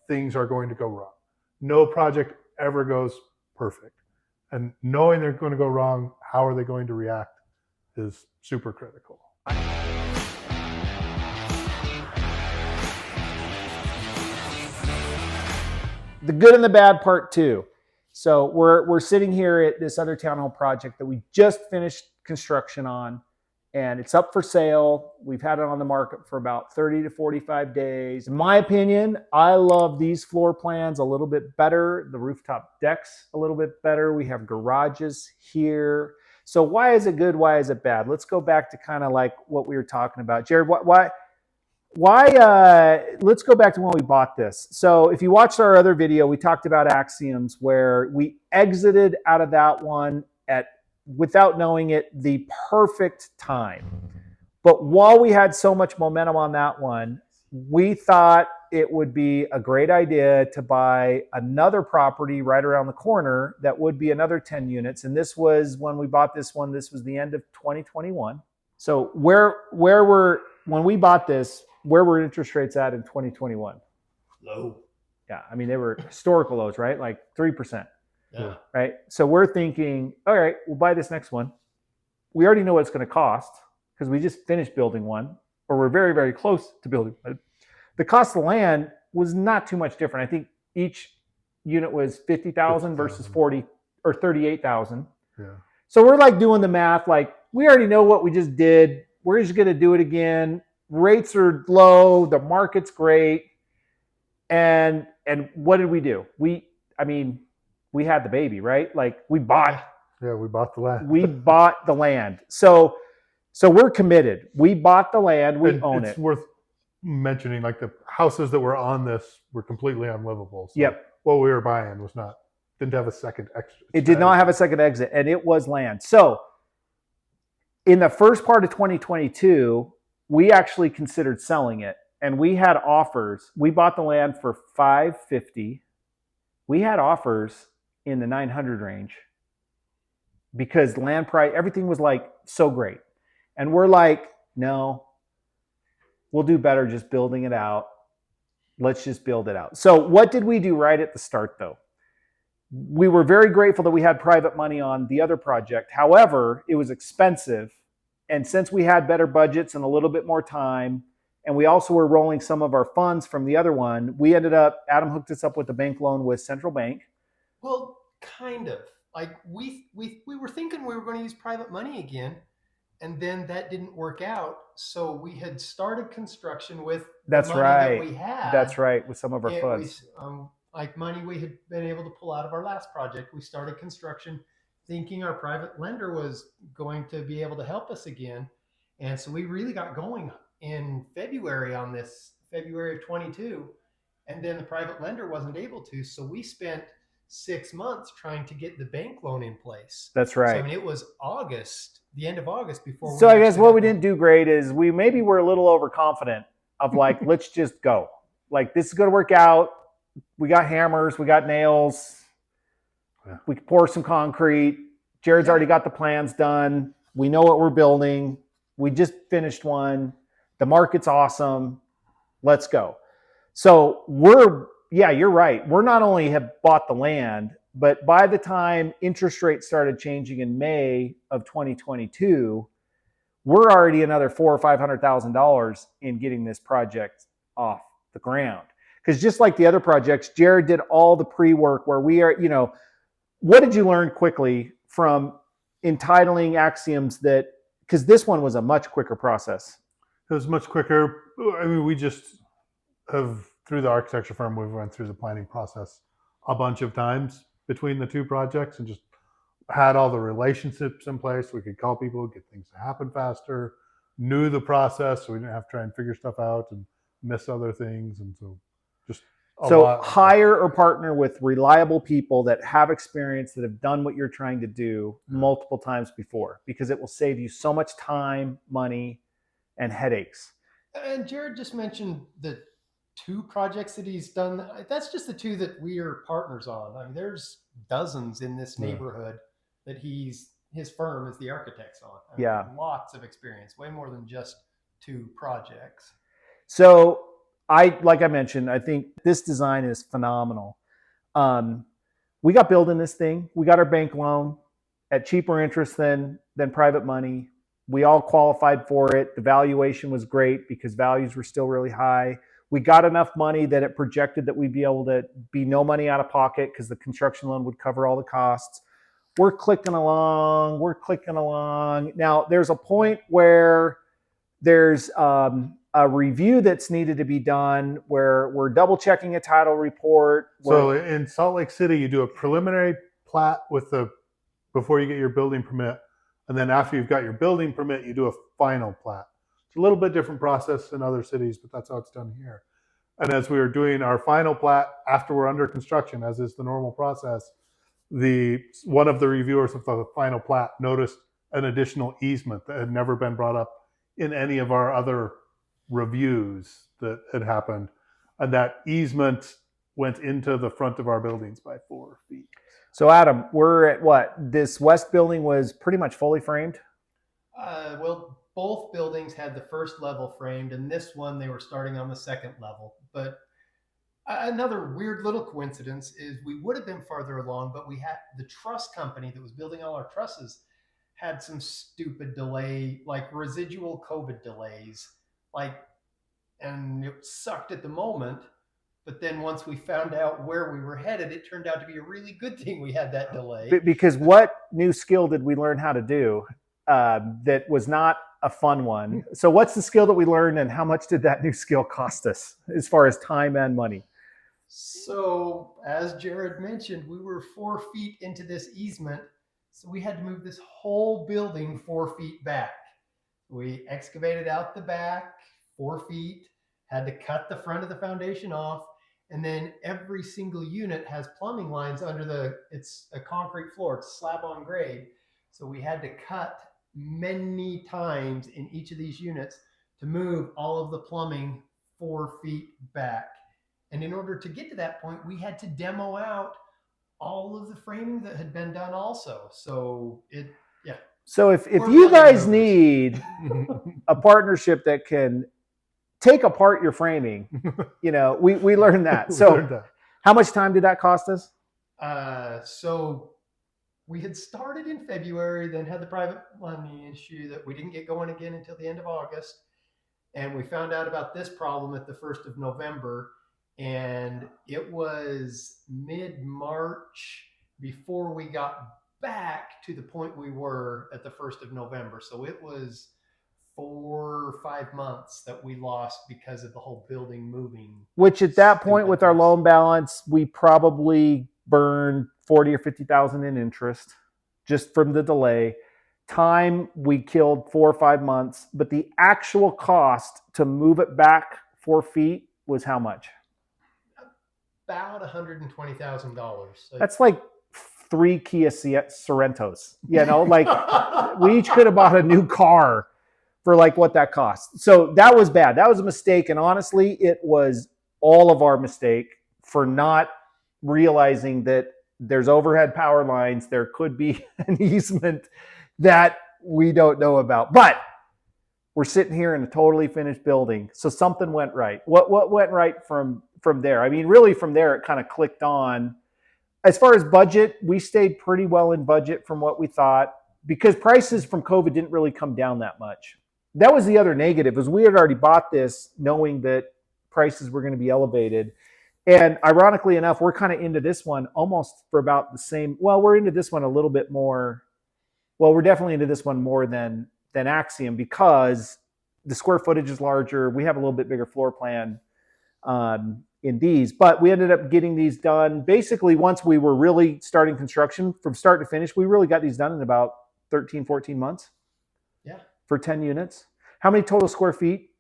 things are going to go wrong. No project ever goes perfect. And knowing they're going to go wrong, how are they going to react is super critical. The good and the bad part too. So we're sitting here at this other townhome project that we just finished construction on, and it's up for sale. We've had it on the market for about 30 to 45 days. In my opinion, I love these floor plans a little bit better. The rooftop deck's a little bit better. We have garages here. So why is it good? Why is it bad? Let's go back to kind of like what we were talking about. Jared, why let's go back to when we bought this. So if you watched our other video, we talked about Axioms, where we exited out of that one without knowing it, the perfect time. But while we had so much momentum on that one, we thought it would be a great idea to buy another property right around the corner that would be another 10 units. And this was when we bought this one, this was the end of 2021. So when we bought this, where were interest rates at in 2021? Low. Yeah, I mean, they were historical lows, right? Like 3%. Yeah. Right? So we're thinking, all right, we'll buy this next one. We already know what it's going to cost because we just finished building one, or we're very, very close to building one. The cost of land was not too much different. I think each unit was $50,000 versus 40 or 38,000. Yeah. So we're like doing the math, like we already know what we just did. We're just going to do it again. Rates are low. The market's great. And what did we do? We had the baby, right? Like we bought. Yeah, we bought the land. We bought the land. So we're committed. We bought the land. We own it. It's worth mentioning, like the houses that were on this were completely unlivable. So yep. What we were buying didn't have a second exit. It did not have a second exit, and it was land. So in the first part of 2022, we actually considered selling it, and we had offers. We bought the land for $550. We had offers in the 900 range because land price, everything was like so great. And we're like, no, we'll do better just building it out. Let's just build it out. So what did we do right at the start though? We were very grateful that we had private money on the other project. However, it was expensive. And since we had better budgets and a little bit more time, and we also were rolling some of our funds from the other one, we ended up, Adam hooked us up with a bank loan with Central Bank. Well, kind of. Like we were thinking we were going to use private money again, and then that didn't work out. So we had started construction with the money that we had. That's right, with some of our funds. Like money we had been able to pull out of our last project. We started construction thinking our private lender was going to be able to help us again. And so we really got going in February on this, February of 22. And then the private lender wasn't able to. So we spent 6 months trying to get the bank loan in place. That's right. So, I mean, it was August, the end of August before. So I guess what we didn't do great is we maybe were a little overconfident of like, let's just go. Like, this is going to work out. We got hammers. We got nails. Yeah. We can pour some concrete. Jared's already got the plans done. We know what we're building. We just finished one. The market's awesome. Let's go. So you're right. We're not only have bought the land, but by the time interest rates started changing in May of 2022, we're already another $400,000 or $500,000 in getting this project off the ground. Because just like the other projects, Jared did all the pre-work where we are, what did you learn quickly from entitling Axioms because this one was a much quicker process? It was much quicker. I mean, we just have, through the architecture firm, we went through the planning process a bunch of times between the two projects and just had all the relationships in place. We could call people, get things to happen faster, knew the process, so we didn't have to try and figure stuff out and miss other things. And so just hire or partner with reliable people that have experience, that have done what you're trying to do multiple times before, because it will save you so much time, money, and headaches. And Jared just mentioned the 2 projects that he's done. That's just the 2 that we are partners on. I mean, there's dozens in this neighborhood that his firm is the architects on. I mean, lots of experience, way more than just 2 projects. So like I mentioned, I think this design is phenomenal. We got building this thing. We got our bank loan at cheaper interest than private money. We all qualified for it. The valuation was great because values were still really high. We got enough money that it projected that we'd be able to be no money out of pocket because the construction loan would cover all the costs. We're clicking along. Now, there's a point where there's a review that's needed to be done where we're double checking a title report. So in Salt Lake City, you do a preliminary plat before you get your building permit. And then after you've got your building permit, you do a final plat. It's a little bit different process in other cities, but that's how it's done here. And as we were doing our final plat after we're under construction, as is the normal process, one of the reviewers of the final plat noticed an additional easement that had never been brought up in any of our other reviews that had happened. And that easement went into the front of our buildings by 4 feet. So Adam, we're at what? This west building was pretty much fully framed? Well, both buildings had the first level framed, and this one they were starting on the second level. But another weird little coincidence is we would have been farther along, but we had the truss company that was building all our trusses had some stupid delay, like residual COVID delays, and it sucked at the moment. But then once we found out where we were headed, it turned out to be a really good thing we had that delay. Because what new skill did we learn how to do that was not a fun one? So what's the skill that we learned, and how much did that new skill cost us as far as time and money? So as Jared mentioned, we were 4 feet into this easement. So we had to move this whole building 4 feet back. We excavated out the back 4 feet, had to cut the front of the foundation off. And then every single unit has plumbing lines it's a concrete floor, it's slab on grade. So we had to cut many times in each of these units to move all of the plumbing 4 feet back. And in order to get to that point, we had to demo out all of the framing that had been done also. So So if you guys need a partnership that can take apart your framing, we learned that. So how much time did that cost us? So we had started in February, then had the private money issue that we didn't get going again until the end of August. And we found out about this problem at the 1st of November. And it was mid-March before we got back to the point we were at the 1st of November. So it was 4 or 5 months that we lost because of the whole building moving. Which at that point with our loan balance, we probably burned 40 or 50,000 in interest just from the delay. Time, we killed 4 or 5 months, but the actual cost to move it back 4 feet was how much? About $120,000. That's like 3 Kia Sorrentos. We each could have bought a new car for what that cost. So that was bad. That was a mistake. And honestly, it was all of our mistake for not realizing that there's overhead power lines. There could be an easement that we don't know about. But we're sitting here in a totally finished building. So something went right. What went right from there? I mean, really from there, it kind of clicked on. As far as budget, we stayed pretty well in budget from what we thought because prices from COVID didn't really come down that much. That was the other negative, is we had already bought this knowing that prices were going to be elevated. And ironically enough, we're kind of into this one almost for about the same. Well, we're into this one a little bit more. Well, we're definitely into this one more than Axiom because the square footage is larger. We have a little bit bigger floor plan in these, but we ended up getting these done. Basically, once we were really starting construction from start to finish, we really got these done in about 13, 14 months. Yeah. For 10 units. How many total square feet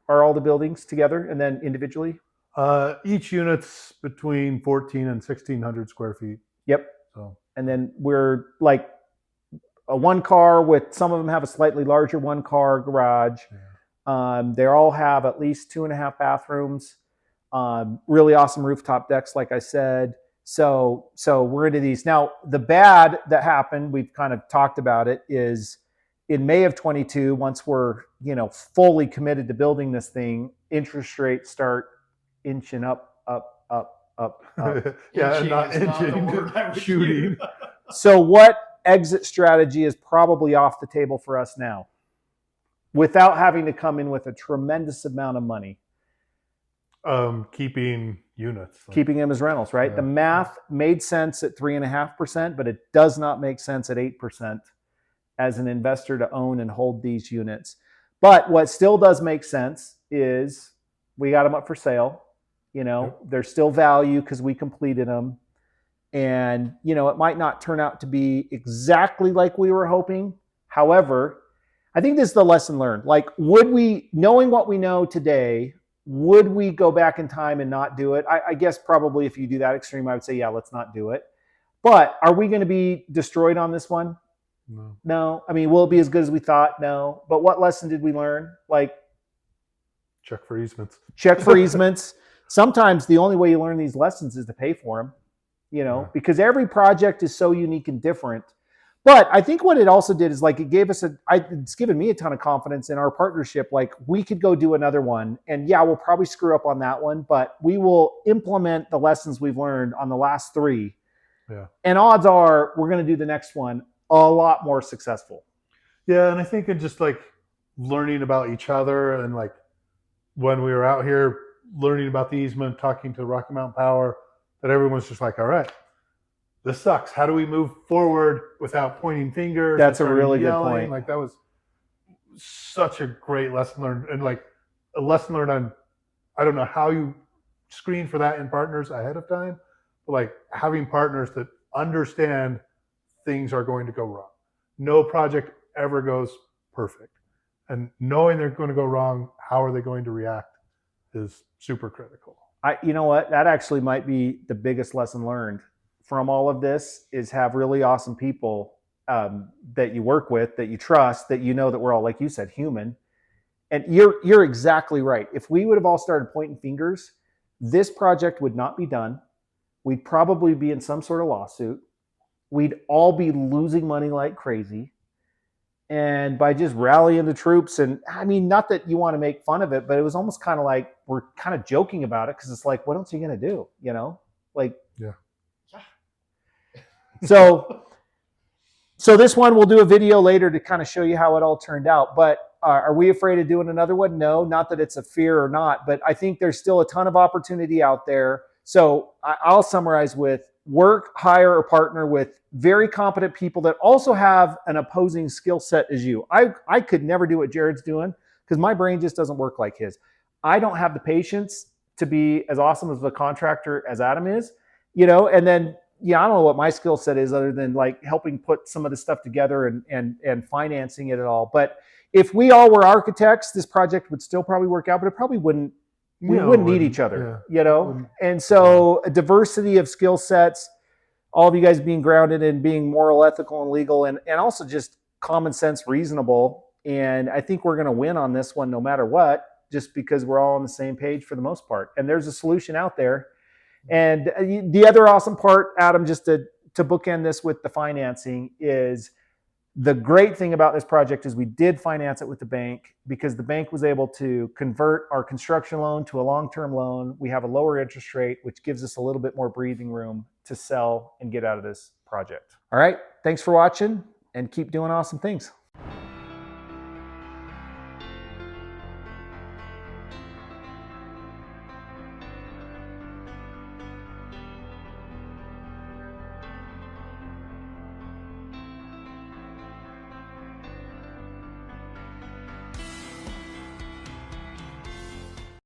are all the buildings together and then individually? Each unit's between 1,400 and 1,600 square feet. Yep. So, and then we're like a one car with, some of them have a slightly larger one car garage. Yeah. They all have at least 2.5 bathrooms. Really awesome rooftop decks, like I said. So we're into these. Now, the bad that happened, we've kind of talked about it, is in May of 22, once we're fully committed to building this thing, interest rates start inching up. Yeah, and not Inching is not the inching, word I would shooting. use. So what exit strategy is probably off the table for us now without having to come in with a tremendous amount of money? Keeping units. Keeping them as rentals, right? Yeah. The math made sense at 3.5%, but it does not make sense at 8% as an investor to own and hold these units. But what still does make sense is we got them up for sale. You know, Yep. there's still value because we completed them. And, you know, it might not turn out to be exactly like we were hoping. However, I think this is the lesson learned. Like, would we, knowing what we know today, would we go back in time and not do it? I guess probably if you do that extreme, I would say, yeah, let's not do it. But are we going to be destroyed on this one? No. No. I mean, will it be as good as we thought? No. But what lesson did we learn? Like, Check for easements. check for easements. Sometimes the only way you learn these lessons is to pay for them, you know, Yeah. because every project is so unique and different. But I think what it also did is like it gave us it's given me a ton of confidence in our partnership. Like we could go do another one and yeah, we'll probably screw up on that one, but we will implement the lessons we've learned on the last 3. Yeah. And odds are we're going to do the next one a lot more successful. Yeah, and I think it just like learning about each other, and like when we were out here learning about the easement, talking to Rocky Mountain Power, that everyone's just like, all right, this sucks. How do we move forward without pointing fingers? That's and a really starting good yelling? point. Like that was such a great lesson learned, and like a lesson learned on, I don't know how you screen for that in partners ahead of time, but like having partners that understand things are going to go wrong. No project ever goes perfect, and knowing they're going to go wrong, how are they going to react is super critical. You know what? That actually might be the biggest lesson learned from all of this is have really awesome people that you work with, that you trust, that you know that we're all, like you said, human. And you're exactly right. If we would have all started pointing fingers, this project would not be done. We'd probably be in some sort of lawsuit. We'd all be losing money like crazy. And by just rallying the troops, and I mean, not that you want to make fun of it, but it was almost kind of like we're kind of joking about it because it's like, what else are you going to do? You know, like, Yeah. So this one, we'll do a video later to kind of show you how it all turned out. But are we afraid of doing another one? No, not that it's a fear or not, but I think there's still a ton of opportunity out there. So I'll summarize with work, hire, or partner with very competent people that also have an opposing skill set as you. I could never do what Jared's doing because my brain just doesn't work like his. I don't have the patience to be as awesome as a contractor as Adam is, you know, and then, yeah, I don't know what my skill set is other than like helping put some of this stuff together and financing it at all. But if we all were architects, this project would still probably work out, but it probably wouldn't. We wouldn't need each other, you know? And so a diversity of skill sets, all of you guys being grounded in being moral, ethical, and legal, and also just common sense, reasonable. And I think we're going to win on this one no matter what, just because we're all on the same page for the most part. And there's a solution out there. And the other awesome part, Adam, just to bookend this with the financing, is the great thing about this project is we did finance it with the bank because the bank was able to convert our construction loan to a long-term loan. We have a lower interest rate, which gives us a little bit more breathing room to sell and get out of this project. All right. Thanks for watching and keep doing awesome things.